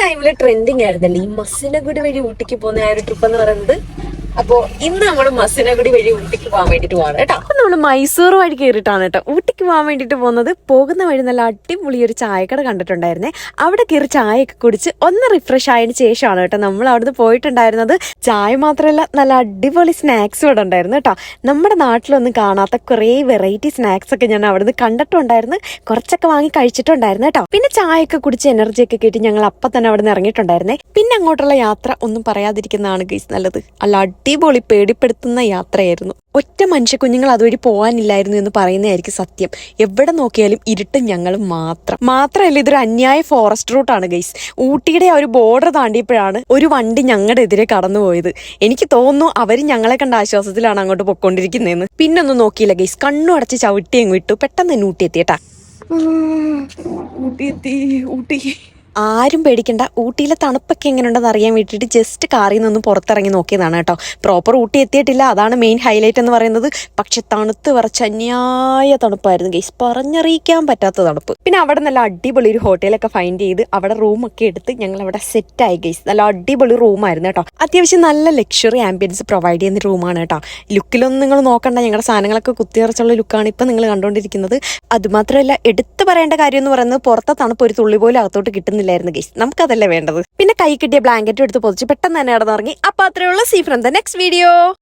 ടൈമില് ട്രെൻഡിങ് ആയിരുന്നല്ലേ ഈ മസിനഗുഡി വഴി ഊട്ടിക്ക് പോകുന്ന ആ ഒരു ട്രിപ്പ് എന്ന് പറയുന്നത്. അപ്പോ ഇന്ന് നമ്മൾ മസിനഗുഡി വഴി ഊട്ടിക്ക് പോകാൻ വേണ്ടിട്ട് പോവാണ് കേട്ടോ. അപ്പൊ നമ്മള് മൈസൂർ വഴി കയറിയിട്ടാണ് കേട്ടോ ഊട്ടിക്ക് പോകാൻ വേണ്ടിട്ട് പോകുന്നത്. പോകുന്ന വഴി നല്ല അടിപൊളി ഒരു ചായക്കട കണ്ടിട്ടുണ്ടായിരുന്നേ. അവിടെ കയറി ചായയൊക്കെ കുടിച്ച് ഒന്ന് റിഫ്രഷ് ആയതിനു ശേഷമാണ് കേട്ടോ നമ്മൾ അവിടുന്ന് പോയിട്ടുണ്ടായിരുന്നത്. ചായ മാത്രമല്ല നല്ല അടിപൊളി സ്നാക്സ് ഇവിടെ ഉണ്ടായിരുന്നു കേട്ടോ. നമ്മുടെ നാട്ടിലൊന്നും കാണാത്ത കുറേ വെറൈറ്റി സ്നാക്സ് ഒക്കെ ഞാൻ അവിടുന്ന് കണ്ടിട്ടുണ്ടായിരുന്നു. കുറച്ചൊക്കെ വാങ്ങി കഴിച്ചിട്ടുണ്ടായിരുന്നു കേട്ടോ. പിന്നെ ചായയൊക്കെ കുടിച്ച് എനർജി ഒക്കെ കിട്ടി ഞങ്ങൾ അപ്പം തന്നെ അവിടെ നിന്ന് ഇറങ്ങിയിട്ടുണ്ടായിരുന്നേ. പിന്നെ അങ്ങോട്ടുള്ള യാത്ര ഒന്നും പറയാതിരിക്കുന്നതാണ് ഗൈസ് നല്ലത്. അല്ല അടിപൊളി പേടിപ്പെടുത്തുന്ന യാത്രയായിരുന്നു. ഒറ്റ മനുഷ്യ കുഞ്ഞുങ്ങൾ അതുവഴി പോകാനില്ലായിരുന്നു എന്ന് പറയുന്നതായിരിക്കും സത്യം. എവിടെ നോക്കിയാലും ഇരുട്ടും ഞങ്ങളും മാത്രമല്ല ഇതൊരു അന്യായ ഫോറസ്റ്റ് റൂട്ടാണ് ഗൈസ്. ഊട്ടിയുടെ ആ ഒരു ബോർഡർ താണ്ടിയപ്പോഴാണ് ഒരു വണ്ടി ഞങ്ങളുടെ എതിരെ കടന്നുപോയത്. എനിക്ക് തോന്നുന്നു അവര് ഞങ്ങളെ കണ്ട ആശ്വാസത്തിലാണ് അങ്ങോട്ട് പൊക്കോണ്ടിരിക്കുന്നതെന്ന്. പിന്നൊന്നും നോക്കിയില്ല ഗൈസ്, കണ്ണു അടച്ച് ചവിട്ടി അങ്ങ് വിട്ടു. പെട്ടെന്ന് തന്നെ ഊട്ടി എത്തിയേട്ടാ. ഊട്ടി ആരും പേടിക്കണ്ട. ഊട്ടിയിലെ തണുപ്പൊക്കെ എങ്ങനെയുണ്ടെന്ന് അറിയാൻ വേണ്ടിയിട്ട് ജസ്റ്റ് കാറിൽ നിന്നൊന്ന് പുറത്തിറങ്ങി നോക്കിയതാണ് കേട്ടോ. പ്രോപ്പർ ഊട്ടി എത്തിയിട്ടില്ല, അതാണ് മെയിൻ ഹൈലൈറ്റ് എന്ന് പറയുന്നത്. പക്ഷെ തണുത്ത് വിറച്ച് അന്യായ തണുപ്പായിരുന്നു ഗൈസ്, പറഞ്ഞറിയിക്കാൻ പറ്റാത്ത തണുപ്പ്. പിന്നെ അവിടെ നല്ല അടിപൊളി ഒരു ഹോട്ടലൊക്കെ ഫൈൻഡ് ചെയ്ത് അവിടെ റൂമൊക്കെ എടുത്ത് ഞങ്ങൾ അവിടെ സെറ്റായി ഗൈസ്. നല്ല അടിപൊളി റൂമായിരുന്നു കേട്ടോ. അത്യാവശ്യം നല്ല ലക്ഷറി ആംബിയൻസ് പ്രൊവൈഡ് ചെയ്യുന്ന റൂമാണ് കേട്ടോ. ലുക്കിലൊന്നും നിങ്ങൾ നോക്കണ്ട, ഞങ്ങളുടെ സാധനങ്ങളൊക്കെ കുത്തിയറച്ചുള്ള ലുക്കാണ് ഇപ്പം നിങ്ങൾ കണ്ടുകൊണ്ടിരിക്കുന്നത്. അതുമാത്രമല്ല എടുത്തു പറയേണ്ട കാര്യം എന്ന് പറയുന്നത് പുറത്തെ തണുപ്പ് ഒരു തുള്ളി പോലും അകത്തോട്ട് കിട്ടുന്നില്ല. നമുക്കതല്ലേ വേണ്ടത്. പിന്നെ കൈ കിട്ടിയ ബ്ലാങ്കറ്റും എടുത്ത് പൊതിച്ച് പെട്ടെന്ന് തന്നെ നടന്നിറങ്ങി. അപ്പൊ അത്രയുള്ള see from the next video.